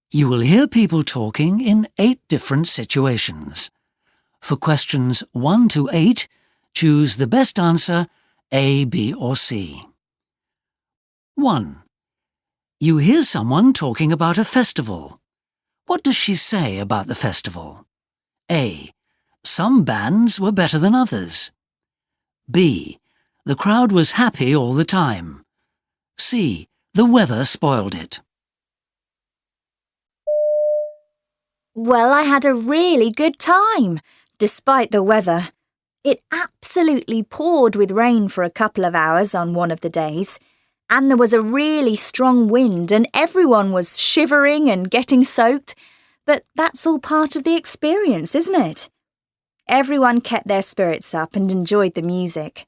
You will hear people talking in 8 different situations. For questions 1 to 8, choose the best answer A, B or C. 1. You hear someone talking about a festival. What does she say about the festival? A. Some bands were better than others. B. The crowd was happy all the time. C. The weather spoiled it. Well, I had a really good time, despite the weather. It absolutely poured with rain for a couple of hours on one of the days, and there was a really strong wind and everyone was shivering and getting soaked, but that's all part of the experience, isn't it? Everyone kept their spirits up and enjoyed the music.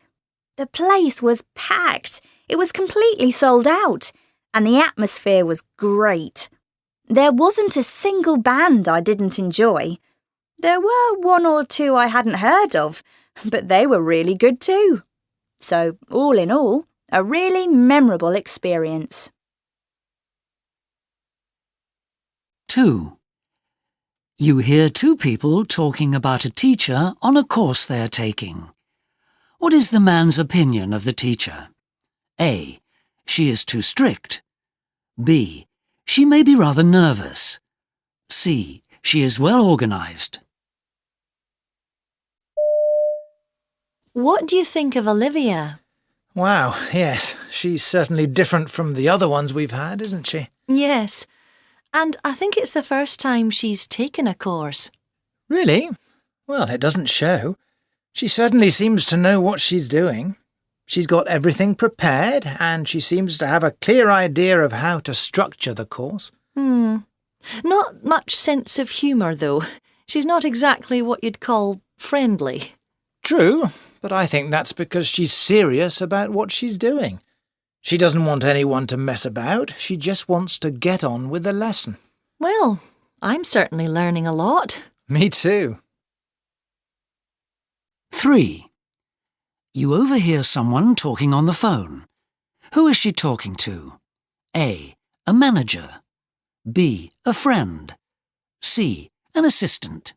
The place was packed. It was completely sold out, and the atmosphere was great. There wasn't a single band I didn't enjoy. There were 1 or 2 I hadn't heard of, but they were really good too. So, all in all, a really memorable experience. 2. You hear 2 people talking about a teacher on a course they are taking. What is the man's opinion of the teacher? A. She is too strict. B. She may be rather nervous. C. She is well organised. What do you think of Olivia? Wow, yes, she's certainly different from the other ones we've had, isn't she? Yes, and I think it's the first time she's taken a course. Really? Well, it doesn't show. She certainly seems to know what she's doing. She's got everything prepared, and she seems to have a clear idea of how to structure the course. Not much sense of humour, though. She's not exactly what you'd call friendly. True, but I think that's because she's serious about what she's doing. She doesn't want anyone to mess about. She just wants to get on with the lesson. Well, I'm certainly learning a lot. Me too. 3. You overhear someone talking on the phone. Who is she talking to? A. A manager. B. A friend. C. An assistant.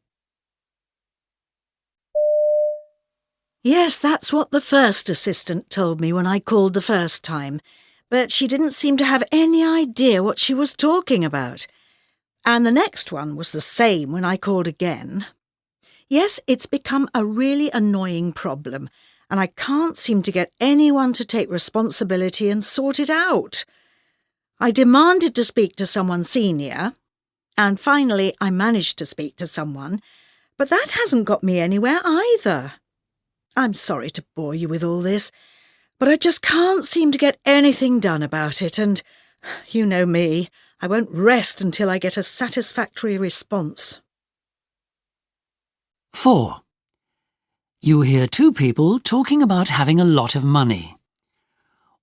Yes, that's what the first assistant told me when I called the first time, but she didn't seem to have any idea what she was talking about. And the next one was the same when I called again. Yes, it's become a really annoying problem, and I can't seem to get anyone to take responsibility and sort it out. I demanded to speak to someone senior, and finally I managed to speak to someone, but that hasn't got me anywhere either. I'm sorry to bore you with all this, but I just can't seem to get anything done about it, and you know me, I won't rest until I get a satisfactory response. 4. You hear 2 people talking about having a lot of money.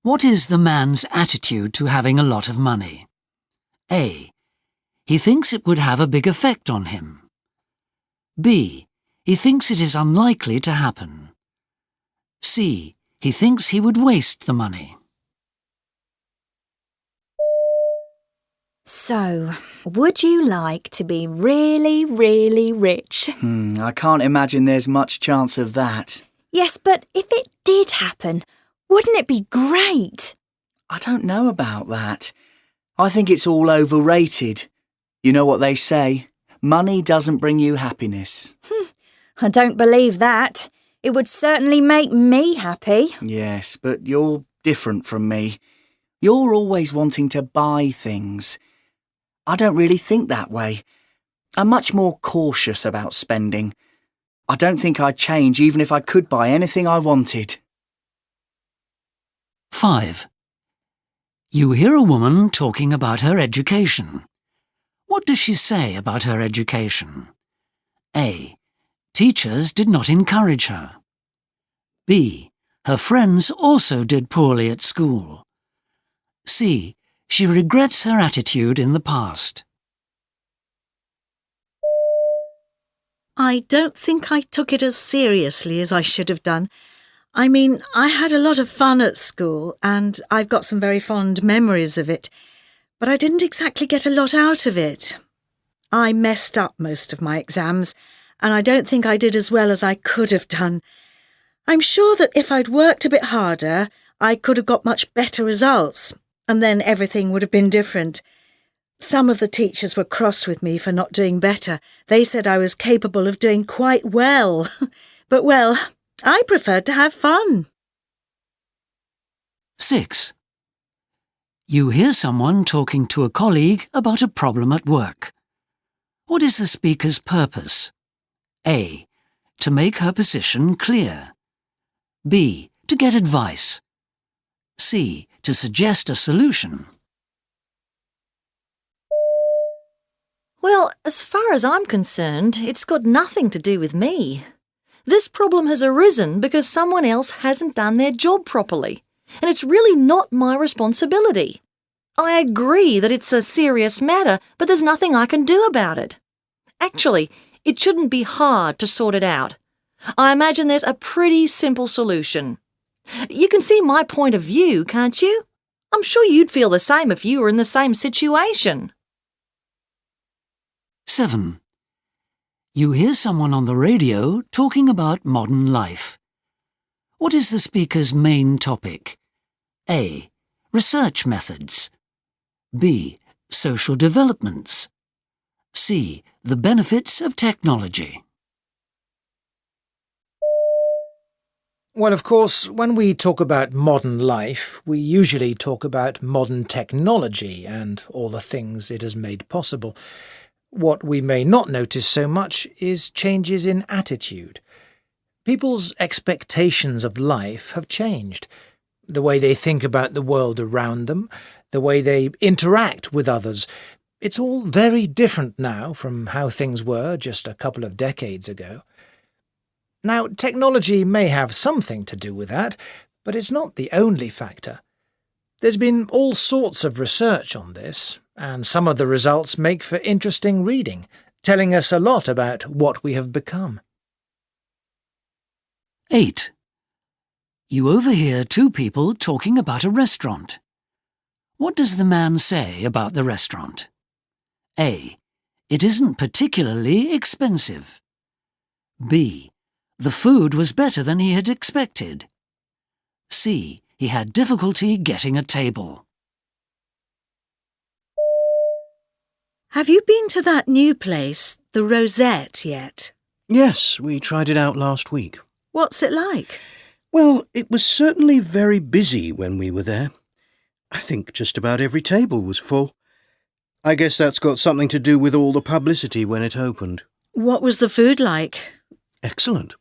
What is the man's attitude to having a lot of money? A. He thinks it would have a big effect on him. B. He thinks it is unlikely to happen. C. He thinks he would waste the money. So, would you like to be really, really rich? I can't imagine there's much chance of that. Yes, but if it did happen, wouldn't it be great? I don't know about that. I think it's all overrated. You know what they say, money doesn't bring you happiness. I don't believe that. It would certainly make me happy. Yes, but you're different from me. You're always wanting to buy things. I don't really think that way. I'm much more cautious about spending. I don't think I'd change even if I could buy anything I wanted. 5. You hear a woman talking about her education. What does she say about her education? A. Teachers did not encourage her. B. Her friends also did poorly at school. C. She regrets her attitude in the past. I don't think I took it as seriously as I should have done. I mean, I had a lot of fun at school, and I've got some very fond memories of it. but I didn't exactly get a lot out of it. I messed up most of my exams, and I don't think I did as well as I could have done. I'm sure that if I'd worked a bit harder, I could have got much better results, and then everything would have been different. Some of the teachers were cross with me for not doing better. They said I was capable of doing quite well. But, well, I preferred to have fun. 6. You hear someone talking to a colleague about a problem at work. What is the speaker's purpose? A. To make her position clear. B. To get advice. C. To suggest a solution. Well, as far as I'm concerned, it's got nothing to do with me. This problem has arisen because someone else hasn't done their job properly, and it's really not my responsibility. I agree that it's a serious matter, but there's nothing I can do about it. Actually, it shouldn't be hard to sort it out. I imagine there's a pretty simple solution. You can see my point of view, can't you? I'm sure you'd feel the same if you were in the same situation. 7. You hear someone on the radio talking about modern life. What is the speaker's main topic? A. Research methods. B. Social developments. C. The benefits of technology. Well, of course, when we talk about modern life, we usually talk about modern technology and all the things it has made possible. What we may not notice so much is changes in attitude. People's expectations of life have changed. The way they think about the world around them, the way they interact with others, it's all very different now from how things were just a couple of decades ago. Now, technology may have something to do with that, but it's not the only factor. There's been all sorts of research on this, and some of the results make for interesting reading, telling us a lot about what we have become. 8. You overhear two people talking about a restaurant. What does the man say about the restaurant? A. It isn't particularly expensive. B. The food was better than he had expected. C. He had difficulty getting a table. Have you been to that new place, the Rosette, yet? Yes, we tried it out last week. What's it like? Well, it was certainly very busy when we were there. I think just about every table was full. I guess that's got something to do with all the publicity when it opened. What was the food like? Excellent.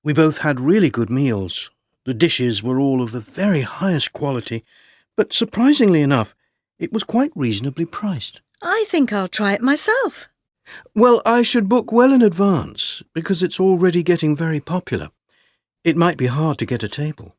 We both had really good meals. The dishes were all of the very highest quality, but surprisingly enough, it was quite reasonably priced. I think I'll try it myself. Well, I should book well in advance, because it's already getting very popular. It might be hard to get a table.